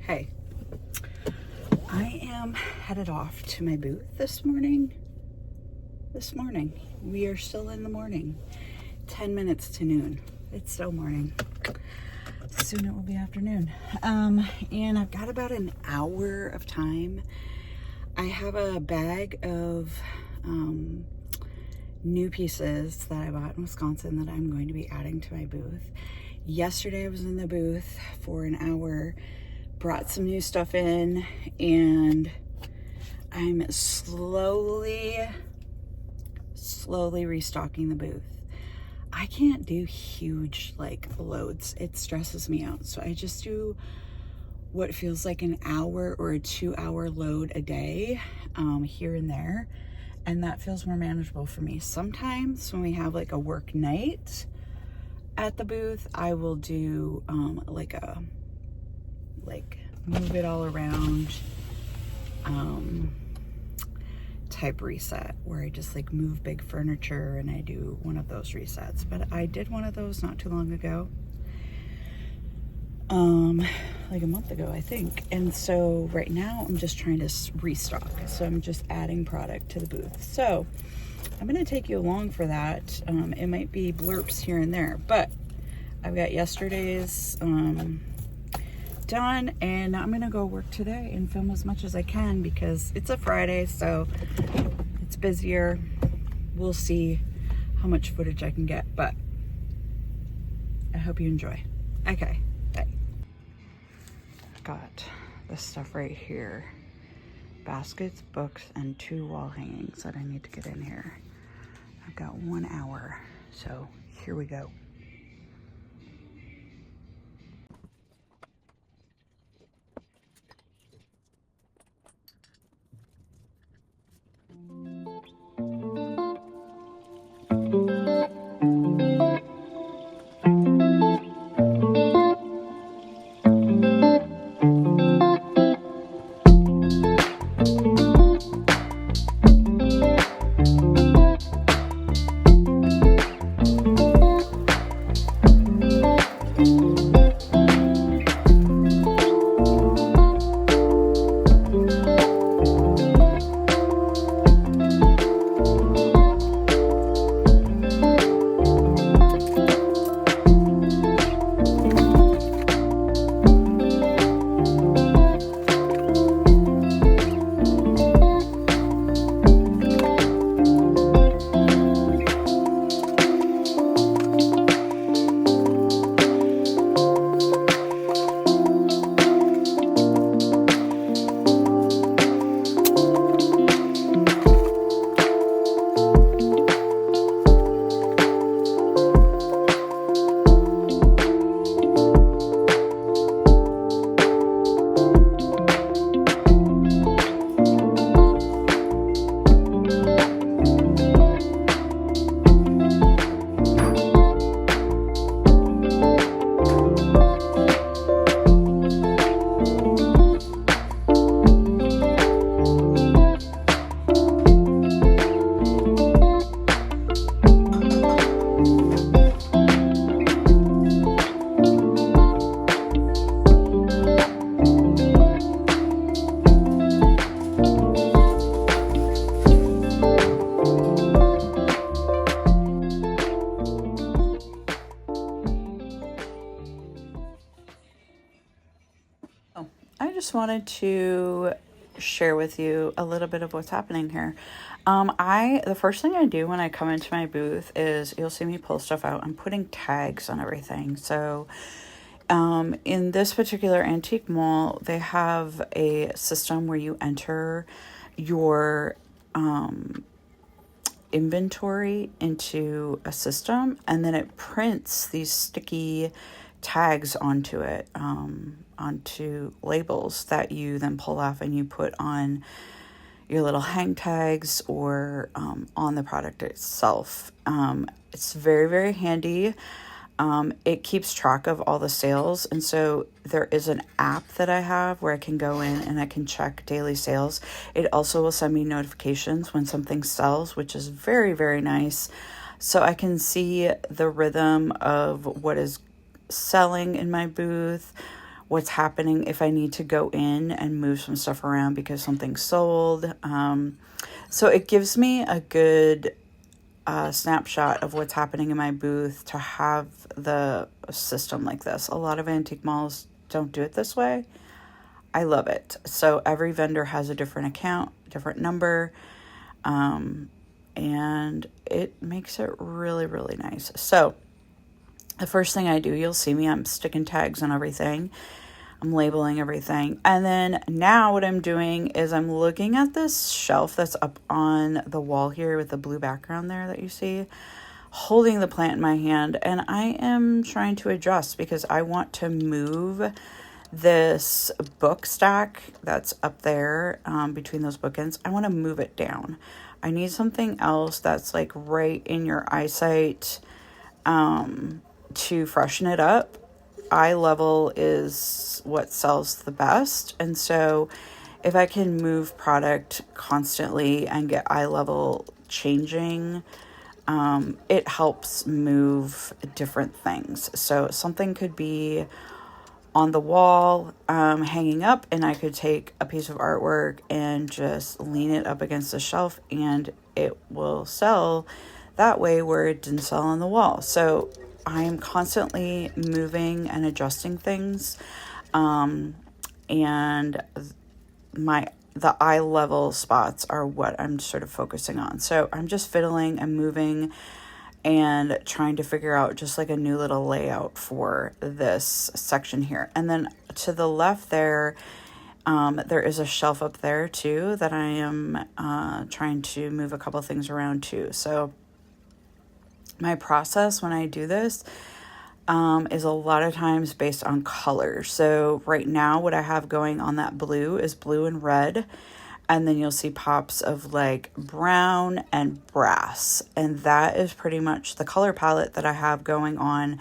Hey, I am headed off to my booth this morning. We are still in the morning. 10 minutes to noon. It's still morning. Soon it will be afternoon. And I've got about an hour of time. I have a bag of new pieces that I bought in Wisconsin that I'm going to be adding to my booth. Yesterday I was in the booth for an hour, brought some new stuff in, and I'm slowly restocking the booth. I can't do huge loads. It stresses me out. So I just do what feels like an hour or a 2-hour load a day, here and there. And that feels more manageable for me. Sometimes when we have a work night at the booth, I will do move it all around type reset, where I just move big furniture, and I do one of those resets. But I did one of those not too long ago, like a month ago, I think. And so right now I'm just trying to restock. So I'm just adding product to the booth. So I'm going to take you along for that. It might be blurps here and there, but I've got yesterday's done, and I'm going to go work today and film as much as I can because it's a Friday, so it's busier. We'll see how much footage I can get, but I hope you enjoy. Okay, bye. Got this stuff right here. Baskets, books, and 2 wall hangings that I need to get in here. I've got 1 hour, so here we go. I just wanted to share with you a little bit of what's happening here. The first thing I do when I come into my booth is, you'll see me pull stuff out. I'm putting tags on everything. So in this particular antique mall, they have a system where you enter your inventory into a system, and then it prints these sticky tags onto it, onto labels that you then pull off and you put on your little hang tags or on the product itself. It's very, very handy. It keeps track of all the sales. And so there is an app that I have where I can go in and I can check daily sales. It also will send me notifications when something sells, which is very, very nice. So I can see the rhythm of what is selling in my booth, what's happening if I need to go in and move some stuff around because something's sold. So it gives me a good snapshot of what's happening in my booth to have the system like this. A lot of antique malls don't do it this way. I love it. So every vendor has a different account, different number, and it makes it really, really nice. So the first thing I do, you'll see me, I'm sticking tags on everything. I'm labeling everything. And then now what I'm doing is I'm looking at this shelf that's up on the wall here with the blue background there that you see, holding the plant in my hand. And I am trying to adjust because I want to move this book stack that's up there between those bookends. I want to move it down. I need something else that's like right in your eyesight to freshen it up. Eye level is what sells the best. And so if I can move product constantly and get eye level changing, it helps move different things. So something could be on the wall, hanging up, and I could take a piece of artwork and just lean it up against the shelf and it will sell that way where it didn't sell on the wall. So I'm constantly moving and adjusting things, and the eye level spots are what I'm sort of focusing on. So I'm just fiddling and moving and trying to figure out just like a new little layout for this section here. And then to the left there, there is a shelf up there too that I am trying to move a couple things around too. So my process when I do this is a lot of times based on color. So right now what I have going on that blue is blue and red. And then you'll see pops of like brown and brass. And that is pretty much the color palette that I have going on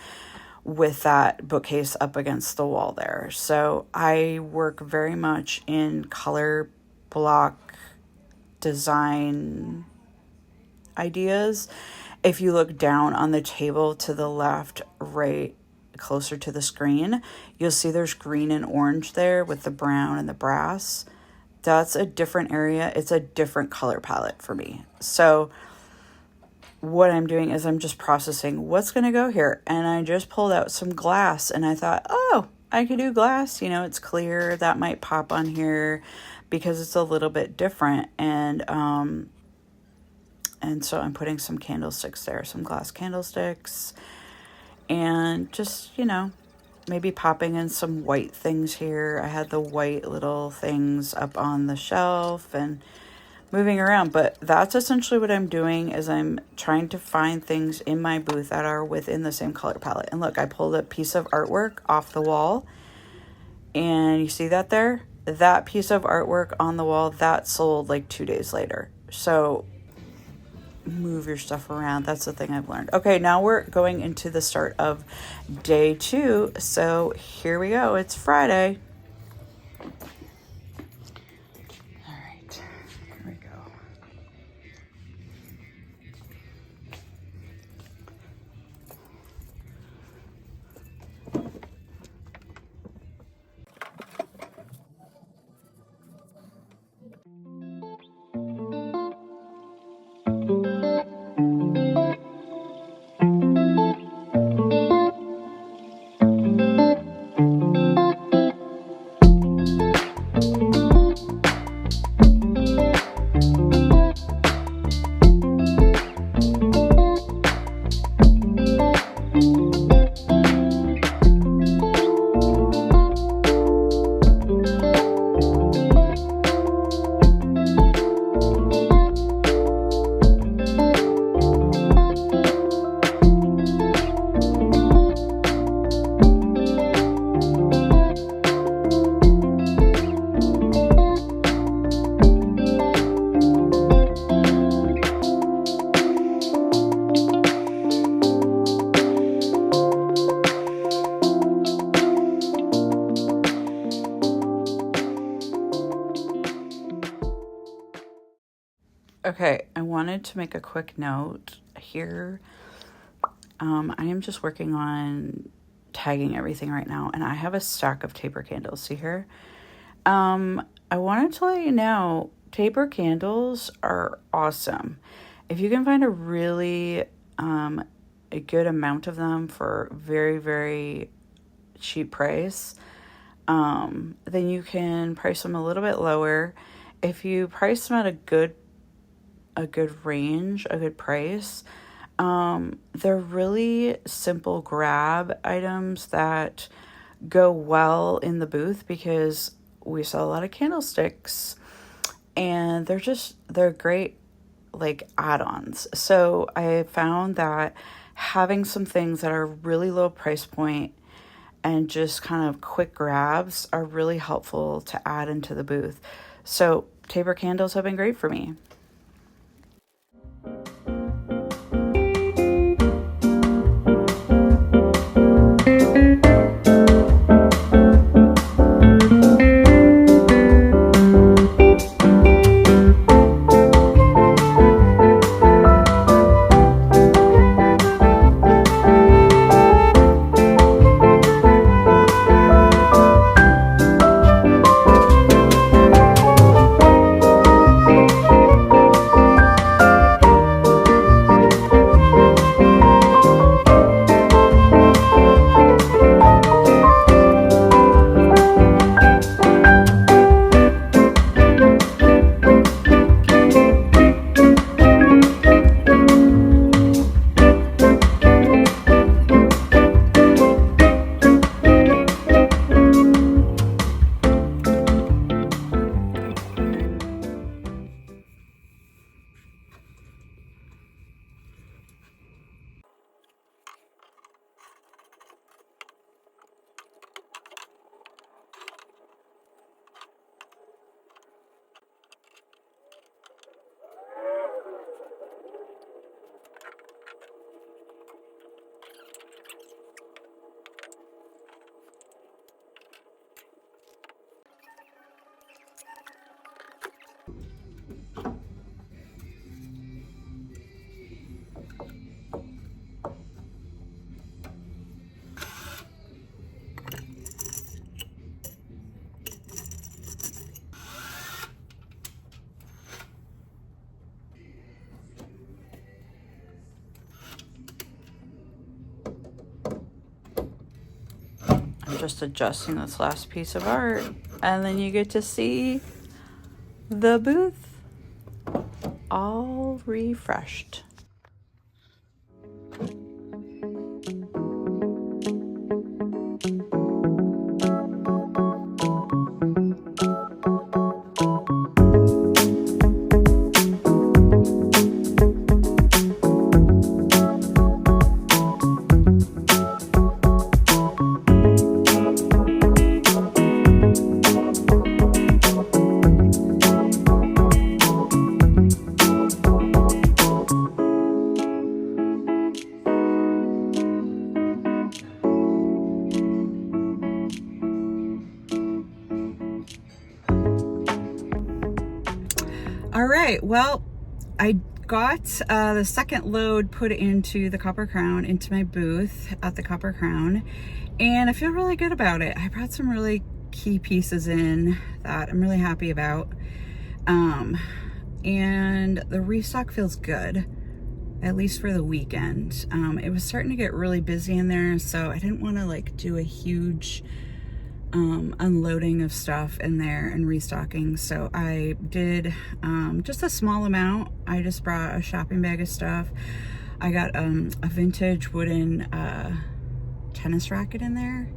with that bookcase up against the wall there. So I work very much in color block design ideas. If you look down on the table to the left, right closer to the screen, you'll see there's green and orange there with the brown and the brass. That's a different area. It's a different color palette for me. So what I'm doing is I'm just processing what's going to go here. And I just pulled out some glass and I thought, oh, I could do glass. You know, it's clear. That might pop on here because it's a little bit different. And so I'm putting some candlesticks there, some glass candlesticks, and just, you know, maybe popping in some white things here. I had the white little things up on the shelf and moving around, but that's essentially what I'm doing is I'm trying to find things in my booth that are within the same color palette. And look, I pulled a piece of artwork off the wall and you see that there? That piece of artwork on the wall, that sold like 2 days later. So move your stuff around. That's the thing I've learned. Okay, now we're going into the start of day 2. So here we go. It's Friday. All right, here we go. Okay, I wanted to make a quick note here. I am just working on tagging everything right now, and I have a stack of taper candles. See here? I wanted to let you know, taper candles are awesome. If you can find a really a good amount of them for very, very cheap price, then you can price them a little bit lower. If you price them at a good range, a good price, they're really simple grab items that go well in the booth, because we sell a lot of candlesticks and they're great like add-ons. So I found that having some things that are really low price point and just kind of quick grabs are really helpful to add into the booth. So taper candles have been great for me. Just adjusting this last piece of art, and then you get to see the booth all refreshed. All right, well, I got the second load put into the Copper Crown, into my booth at the Copper Crown, and I feel really good about it. I brought some really key pieces in that I'm really happy about, and the restock feels good, at least for the weekend. It was starting to get really busy in there, so I didn't want to like do a huge unloading of stuff in there and restocking. So I did just a small amount. I just brought a shopping bag of stuff. I got a vintage wooden tennis racket in there.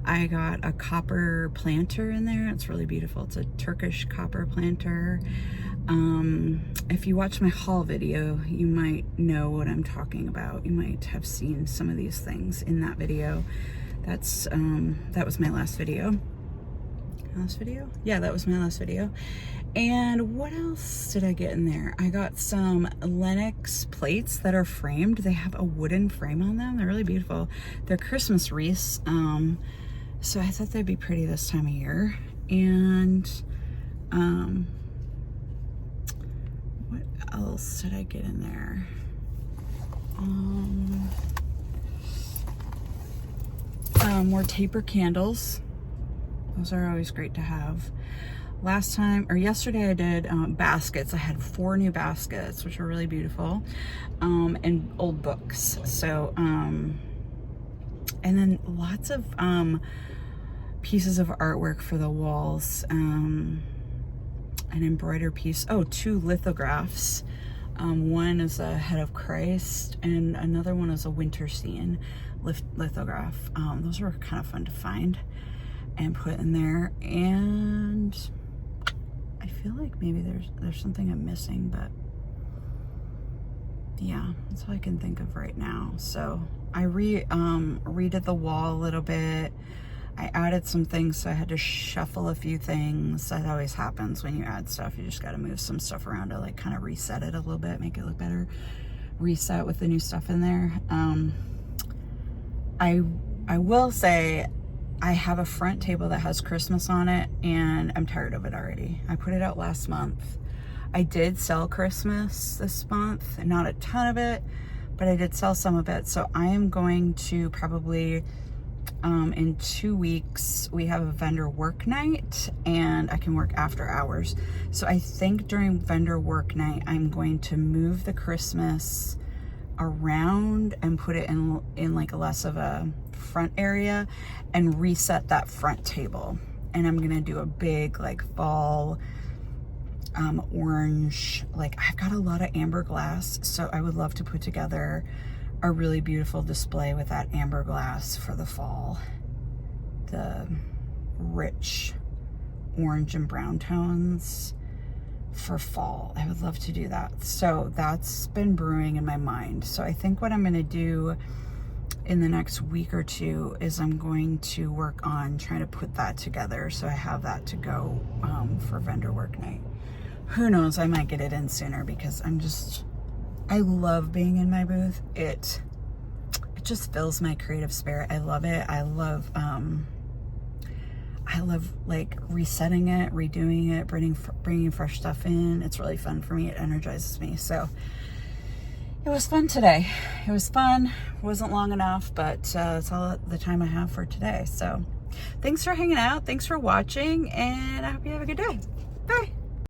I got a copper planter in there. It's really beautiful. It's a Turkish copper planter. If you watch my haul video, you might know what I'm talking about. You might have seen some of these things in that video. That was my last video. Yeah, that was my last video. And what else did I get in there? I got some Lenox plates that are framed. They have a wooden frame on them. They're really beautiful. They're Christmas wreaths. So I thought they'd be pretty this time of year. And what else did I get in there? More taper candles. Those are always great to have. Last time, or yesterday, I did baskets. I had 4 new baskets, which are really beautiful, and old books. So, and then lots of pieces of artwork for the walls. An embroidered piece. Oh, 2 lithographs. One is a head of Christ, and another one is a winter scene lithograph. Those were kind of fun to find and put in there. And I feel like maybe there's something I'm missing, but yeah, that's all I can think of right now. So I redid the wall a little bit. I added some things, so I had to shuffle a few things. That always happens when you add stuff. You just got to move some stuff around to like kind of reset it a little bit, make it look better. Reset with the new stuff in there. I will say I have a front table that has Christmas on it, and I'm tired of it already. I put it out last month. I did sell Christmas this month, not a ton of it, but I did sell some of it. So I am going to probably, in 2 weeks, we have a vendor work night, and I can work after hours. So I think during vendor work night, I'm going to move the Christmas around and put it in like a less of a front area and reset that front table. And I'm gonna do a big like fall orange, like I've got a lot of amber glass, so I would love to put together a really beautiful display with that amber glass for the fall. The rich orange and brown tones for fall. I would love to do that. So that's been brewing in my mind. So I think what I'm going to do in the next week or 2 is I'm going to work on trying to put that together, so I have that to go for vendor work night. Who knows, I might get it in sooner, because I love being in my booth. It just fills my creative spirit. I love it. I love like resetting it, redoing it, bringing fresh stuff in. It's really fun for me. It energizes me. So it was fun today. It was fun. It wasn't long enough, but it's all the time I have for today. So thanks for hanging out. Thanks for watching, and I hope you have a good day. Bye.